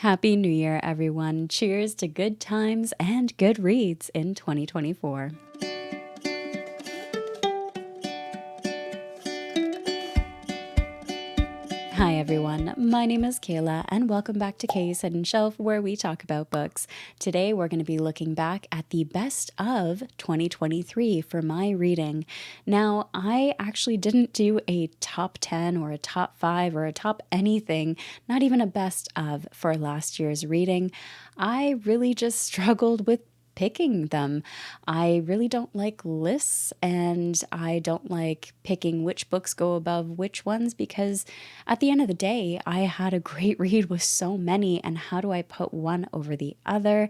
Happy New Year, everyone. Cheers to good times and good reads in 2024. Hi everyone, my name is Kayla and welcome back to Kay's Hidden Shelf where we talk about books. Today we're going to be looking back at the best of 2023 for my reading. Now, I actually didn't do a top 10 or a top 5 or a top anything, not even a best of for last year's reading. I really just struggled with picking them. I really don't like lists and I don't like picking which books go above which ones because at the end of the day, I had a great read with so many, and how do I put one over the other?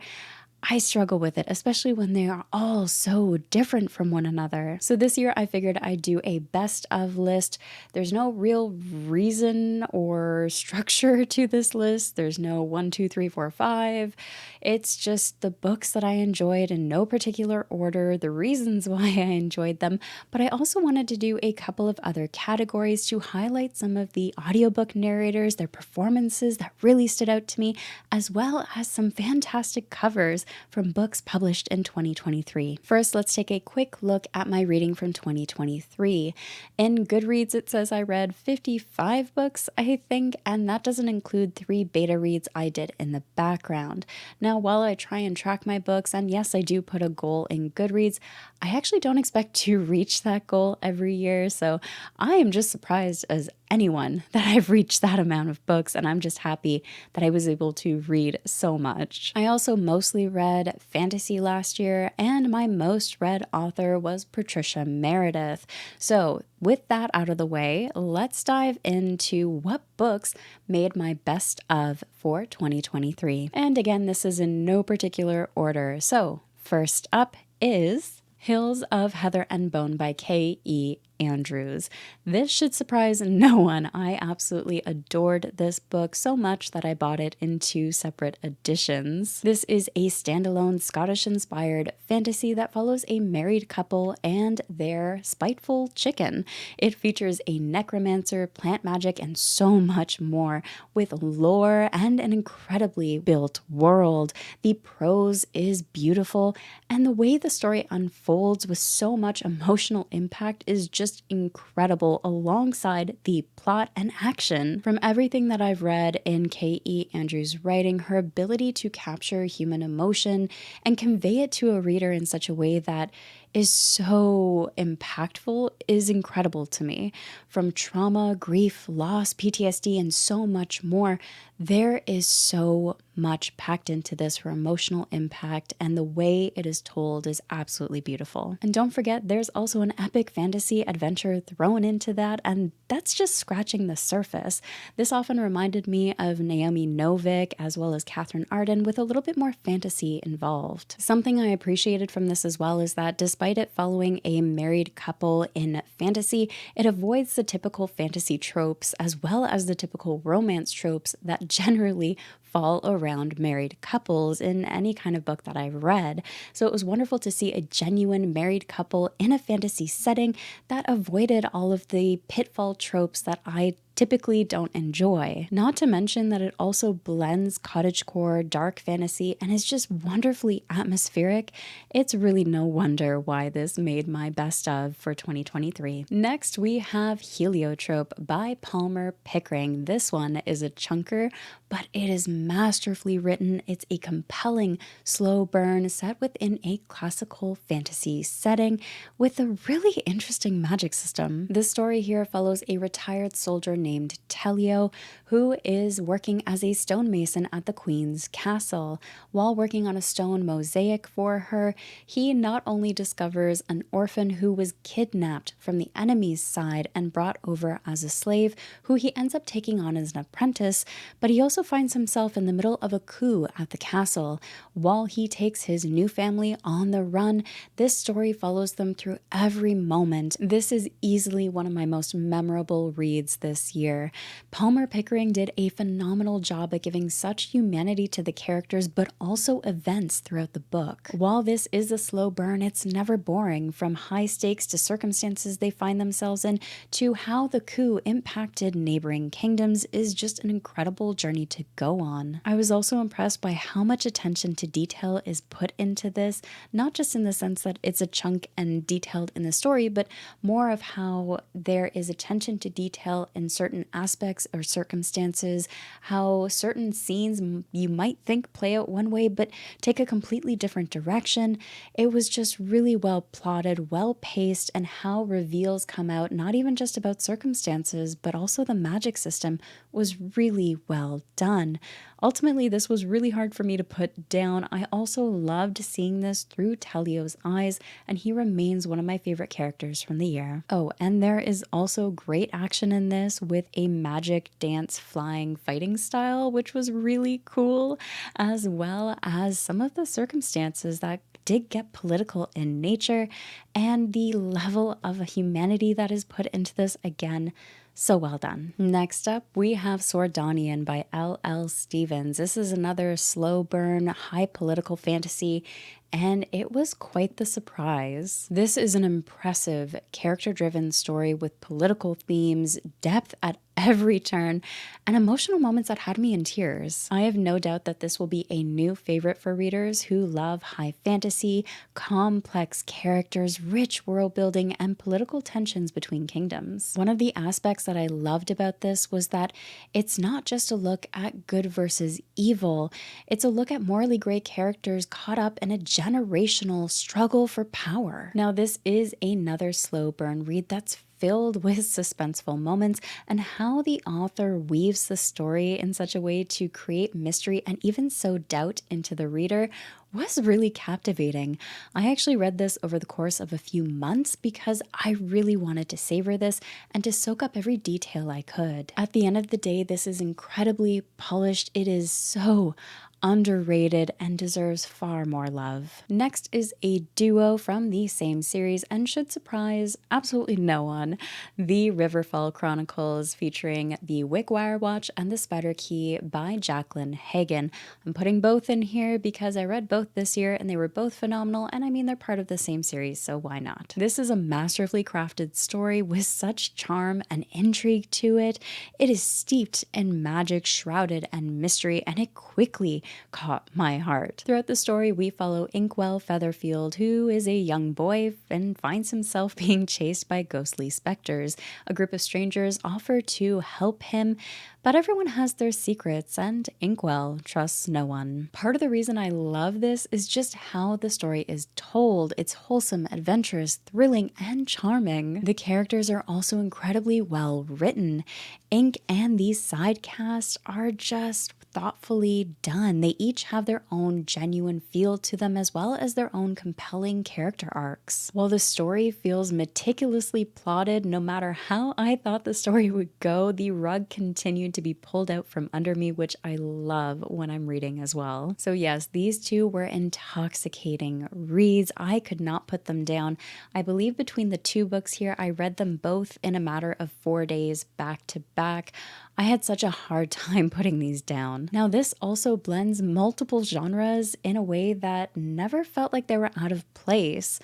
I struggle with it, especially when they are all so different from one another. So this year I figured I'd do a best of list. There's no real reason or structure to this list. There's no 1, 2, 3, 4, 5. It's just the books that I enjoyed in no particular order, the reasons why I enjoyed them. But I also wanted to do a couple of other categories to highlight some of the audiobook narrators, their performances that really stood out to me, as well as some fantastic covers from books published in 2023. First, let's take a quick look at my reading from 2023. In Goodreads, it says I read 55 books, I think, and that doesn't include 3 beta reads I did in the background. Now, while I try and track my books, and yes, I do put a goal in Goodreads, I actually don't expect to reach that goal every year, so I am just surprised as anyone that I've reached that amount of books, and I'm just happy that I was able to read so much. I also mostly read fantasy last year, and my most read author was Patricia Meredith. So with that out of the way, let's dive into what books made my best of for 2023. And again, this is in no particular order. So first up is Hills of Heather and Bone by K.E. Andrews. This should surprise no one. I absolutely adored this book so much that I bought it in 2 separate editions. This is a standalone Scottish-inspired fantasy that follows a married couple and their spiteful chicken. It features a necromancer, plant magic, and so much more, with lore and an incredibly built world. The prose is beautiful, and the way the story unfolds with so much emotional impact is just incredible alongside the plot and action. From everything that I've read in K.E. Andrews' writing, her ability to capture human emotion and convey it to a reader in such a way that is so impactful is incredible to me. From trauma, grief, loss, PTSD, and so much more, there is so much packed into this for emotional impact, and the way it is told is absolutely beautiful. And don't forget, there's also an epic fantasy adventure thrown into that, and that's just scratching the surface. This often reminded me of Naomi Novik as well as Catherine Arden, with a little bit more fantasy involved. Something I appreciated from this as well is that despite it following a married couple in fantasy, it avoids the typical fantasy tropes as well as the typical romance tropes that generally fall around married couples in any kind of book that I've read. So it was wonderful to see a genuine married couple in a fantasy setting that avoided all of the pitfall tropes that I typically don't enjoy. Not to mention that it also blends cottagecore, dark fantasy, and is just wonderfully atmospheric. It's really no wonder why this made my best of for 2023. Next, we have Heliotrope by Palmer Pickering. This one is a chunker, but it is masterfully written. It's a compelling slow burn set within a classical fantasy setting with a really interesting magic system. This story here follows a retired soldier named Telio, who is working as a stonemason at the Queen's castle. While working on a stone mosaic for her, he not only discovers an orphan who was kidnapped from the enemy's side and brought over as a slave, who he ends up taking on as an apprentice, but he also finds himself in the middle of a coup at the castle. While he takes his new family on the run, this story follows them through every moment. This is easily one of my most memorable reads this year. Palmer Pickering did a phenomenal job at giving such humanity to the characters, but also events throughout the book. While this is a slow burn, it's never boring, from high stakes to circumstances they find themselves in, to how the coup impacted neighboring kingdoms is just an incredible journey to go on. I was also impressed by how much attention to detail is put into this, not just in the sense that it's a chunk and detailed in the story, but more of how there is attention to detail in certain aspects or circumstances, how certain scenes you might think play out one way but take a completely different direction. It was just really well plotted, well paced, and how reveals come out, not even just about circumstances, but also the magic system was really well done. Ultimately, this was really hard for me to put down. I also loved seeing this through Telio's eyes, and he remains one of my favorite characters from the year. Oh, and there is also great action in this with a magic dance flying fighting style, which was really cool, as well as some of the circumstances that did get political in nature, and the level of humanity that is put into this, again, so well done. Next up, we have Sordanian by L.L. Stevens. This is another slow burn, high political fantasy, and it was quite the surprise. This is an impressive, character-driven story with political themes, depth at every turn, and emotional moments that had me in tears. I have no doubt that this will be a new favorite for readers who love high fantasy, complex characters, rich world building, and political tensions between kingdoms. One of the aspects that I loved about this was that it's not just a look at good versus evil, it's a look at morally gray characters caught up in a generational struggle for power. Now, this is another slow burn read that's filled with suspenseful moments, and how the author weaves the story in such a way to create mystery and even sow doubt into the reader was really captivating. I actually read this over the course of a few months because I really wanted to savor this and to soak up every detail I could. At the end of the day, this is incredibly polished. It is so underrated and deserves far more love. Next is a duo from the same series and should surprise absolutely no one. The Riverfall Chronicles, featuring The Wickwire Watch and The Spider Key by Jacqueline Hagan. I'm putting both in here because I read both this year and they were both phenomenal, and I mean, they're part of the same series, so why not? This is a masterfully crafted story with such charm and intrigue to it. It is steeped in magic, shrouded in mystery, and it quickly caught my heart. Throughout the story, we follow Inkwell Featherfield, who is a young boy and finds himself being chased by ghostly specters. A group of strangers offer to help him, but everyone has their secrets, and Inkwell trusts no one. Part of the reason I love this is just how the story is told. It's wholesome, adventurous, thrilling, and charming. The characters are also incredibly well written. Ink and these side casts are just thoughtfully done. They each have their own genuine feel to them, as well as their own compelling character arcs. While the story feels meticulously plotted, no matter how I thought the story would go, the rug continued to be pulled out from under me, which I love when I'm reading as well. So yes, these two were intoxicating reads. I could not put them down. I believe between the two books here, I read them both in a matter of 4 days back to back. I had such a hard time putting these down. Now, this also blends multiple genres in a way that never felt like they were out of place.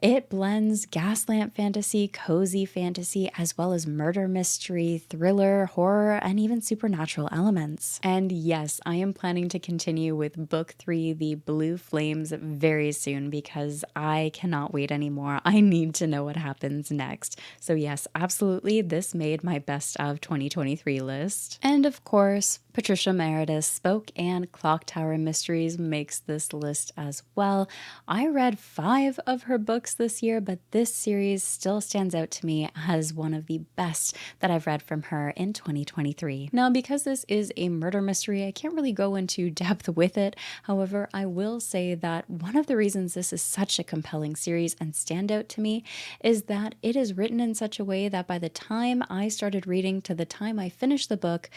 It blends gaslamp fantasy, cozy fantasy, as well as murder mystery, thriller, horror, and even supernatural elements. And yes, I am planning to continue with book 3, The Blue Flames, very soon because I cannot wait anymore. I need to know what happens next. So yes, absolutely, this made my best of 2023 list. And of course, Patricia Meredith's Spoke and Clock Tower Mysteries makes this list as well. I read 5 of her books this year, but this series still stands out to me as one of the best that I've read from her in 2023. Now, because this is a murder mystery, I can't really go into depth with it. However, I will say that one of the reasons this is such a compelling series and stand out to me is that it is written in such a way that by the time I started reading to the time I finished the book,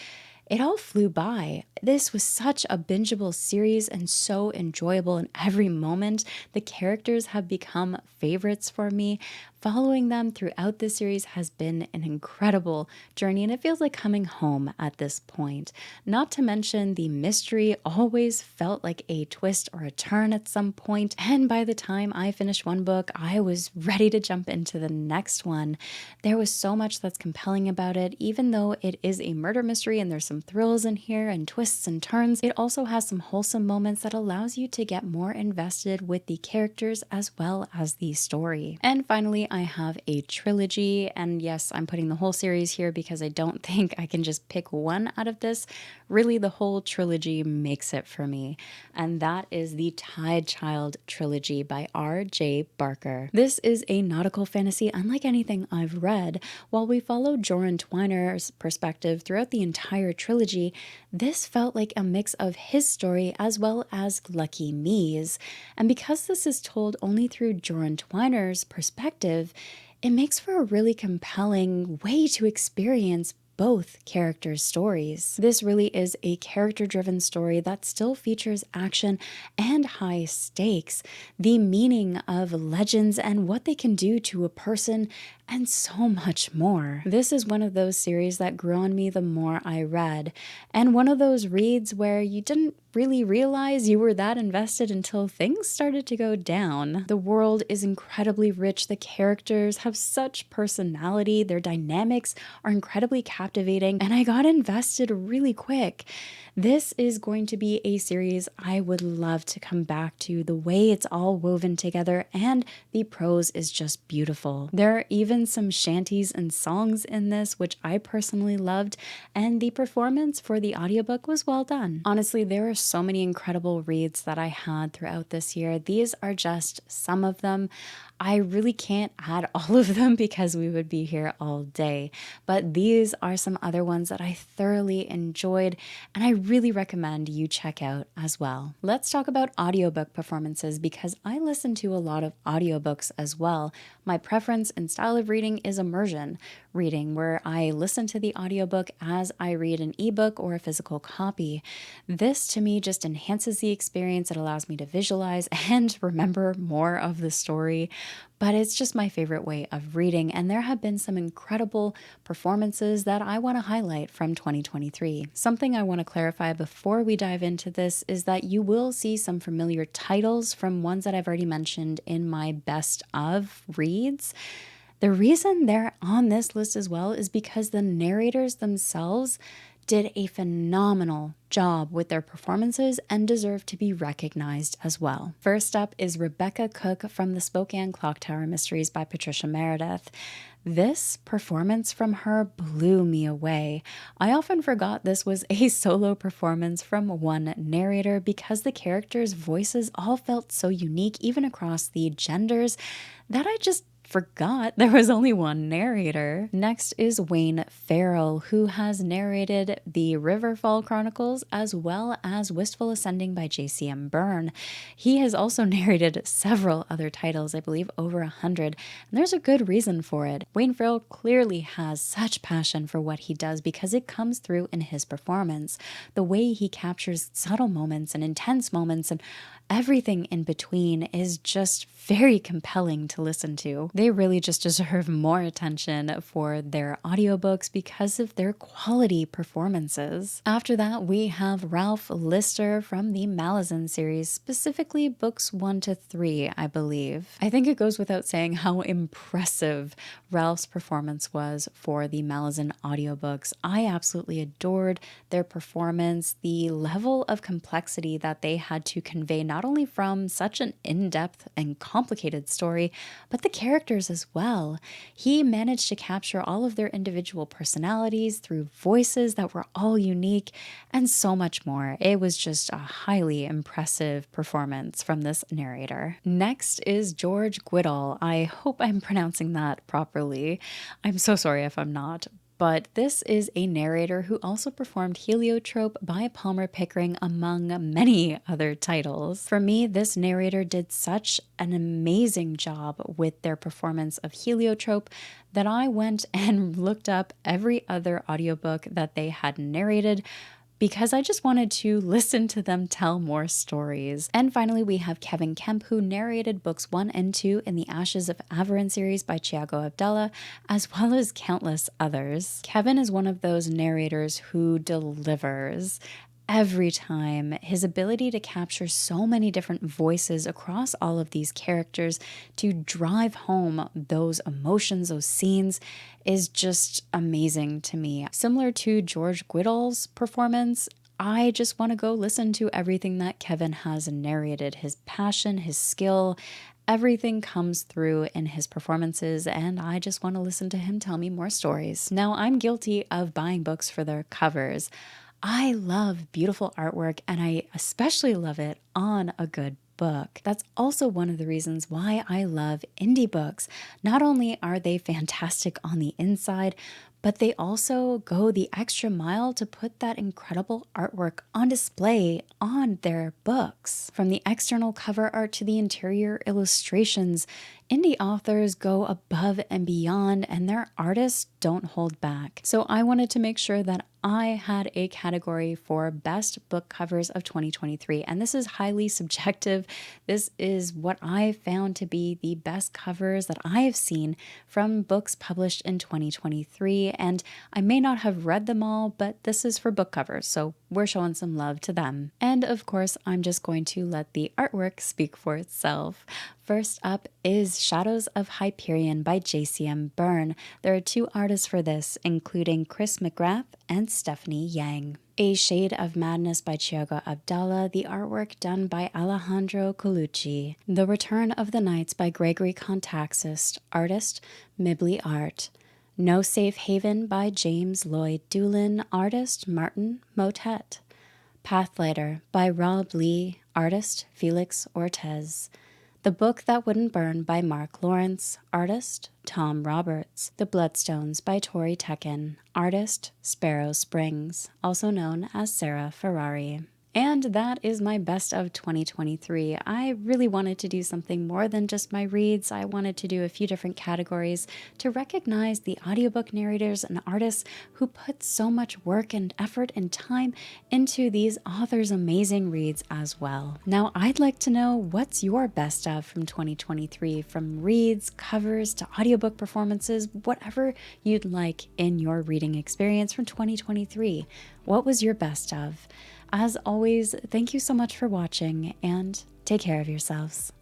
it all flew by. This was such a bingeable series and so enjoyable in every moment. The characters have become favorites for me. Following them throughout this series has been an incredible journey, and it feels like coming home at this point. Not to mention, the mystery always felt like a twist or a turn at some point, and by the time I finished one book, I was ready to jump into the next one. There was so much that's compelling about it. Even though it is a murder mystery and there's some thrills in here and twists and turns, it also has some wholesome moments that allows you to get more invested with the characters as well as the story. And finally, I have a trilogy, and yes, I'm putting the whole series here because I don't think I can just pick one out of this. Really, the whole trilogy makes it for me, and that is the Tide Child trilogy by R.J. Barker. This is a nautical fantasy unlike anything I've read. While we follow Joran Twiner's perspective throughout the entire trilogy, this felt like a mix of his story as well as Lucky Me's. And because this is told only through Joran Twiner's perspective, it makes for a really compelling way to experience both characters' stories. This really is a character-driven story that still features action and high stakes, the meaning of legends and what they can do to a person, and so much more. This is one of those series that grew on me the more I read, and one of those reads where you didn't really realize you were that invested until things started to go down. The world is incredibly rich, the characters have such personality, their dynamics are incredibly captivating, and I got invested really quick. This is going to be a series I would love to come back to. The way it's all woven together and the prose is just beautiful. There are even some shanties and songs in this, which I personally loved, and the performance for the audiobook was well done. Honestly, there are so many incredible reads that I had throughout this year. These are just some of them. I really can't add all of them because we would be here all day, but these are some other ones that I thoroughly enjoyed and I really recommend you check out as well. Let's talk about audiobook performances because I listen to a lot of audiobooks as well. My preference and style of reading is immersion reading, where I listen to the audiobook as I read an ebook or a physical copy. This to me just enhances the experience. It allows me to visualize and remember more of the story. But it's just my favorite way of reading, and there have been some incredible performances that I want to highlight from 2023. Something I want to clarify before we dive into this is that you will see some familiar titles from ones that I've already mentioned in my best of reads. The reason they're on this list as well is because the narrators themselves did a phenomenal job with their performances and deserve to be recognized as well. First up is Rebecca Cook from the Spokane Clock Tower Mysteries by Patricia Meredith. This performance from her blew me away. I often forgot this was a solo performance from one narrator because the characters' voices all felt so unique, even across the genders, that I just forgot there was only one narrator. Next is Wayne Farrell, who has narrated the Riverfall Chronicles as well as Wistful Ascending by J.C.M. Byrne. He has also narrated several other titles, I believe over 100, and there's a good reason for it. Wayne Farrell clearly has such passion for what he does because it comes through in his performance. The way he captures subtle moments and intense moments and everything in between is just very compelling to listen to. They really just deserve more attention for their audiobooks because of their quality performances. After that, we have Ralph Lister from the Malazan series, specifically books 1 to 3, I believe. I think it goes without saying how impressive Ralph's performance was for the Malazan audiobooks. I absolutely adored their performance, the level of complexity that they had to convey, not only from such an in-depth and complicated story, but the characters as well. He managed to capture all of their individual personalities through voices that were all unique and so much more. It was just a highly impressive performance from this narrator. Next is George Guidall. I hope I'm pronouncing that properly. I'm so sorry if I'm not. But this is a narrator who also performed Heliotrope by Palmer Pickering, among many other titles. For me, this narrator did such an amazing job with their performance of Heliotrope that I went and looked up every other audiobook that they had narrated, because I just wanted to listen to them tell more stories. And finally, we have Kevin Kemp, who narrated books 1 and 2 in the Ashes of Avarin series by Tiago Abdallah, as well as countless others. Kevin is one of those narrators who delivers. Every time. His ability to capture so many different voices across all of these characters to drive home those emotions, those scenes, is just amazing to me. Similar to George Guidall's performance, I just want to go listen to everything that Kevin has narrated. His passion, his skill, everything comes through in his performances, and I just want to listen to him tell me more stories. Now, I'm guilty of buying books for their covers. I love beautiful artwork, and I especially love it on a good book. That's also one of the reasons why I love indie books. Not only are they fantastic on the inside, but they also go the extra mile to put that incredible artwork on display on their books. From the external cover art to the interior illustrations, indie authors go above and beyond, and their artists don't hold back. So I wanted to make sure that I had a category for best book covers of 2023, and this is highly subjective. This is what I found to be the best covers that I have seen from books published in 2023, and I may not have read them all, but this is for book covers, so we're showing some love to them. And of course, I'm just going to let the artwork speak for itself. First up is Shadows of Hyperion by JCM Byrne. There are 2 artists for this, including Chris McGrath and Stephanie Yang. A Shade of Madness by Tiago Abdallah, the artwork done by Alejandro Colucci. The Return of the Knights by Gregory Contaxis, artist Mibli Art. No Safe Haven by James Lloyd Doolin, artist Martin Motet. Pathlighter by Rob Lee, artist Felix Ortez. The Book That Wouldn't Burn by Mark Lawrence, artist Tom Roberts. The Bloodstones by Tori Tekken, artist Sparrow Springs, also known as Sarah Ferrari. And that is my best of 2023. I really wanted to do something more than just my reads. I wanted to do a few different categories to recognize the audiobook narrators and artists who put so much work and effort and time into these authors' amazing reads as well. Now, I'd like to know, what's your best of from 2023, from reads, covers, to audiobook performances, whatever you'd like in your reading experience from 2023. What was your best of? As always, thank you so much for watching, and take care of yourselves.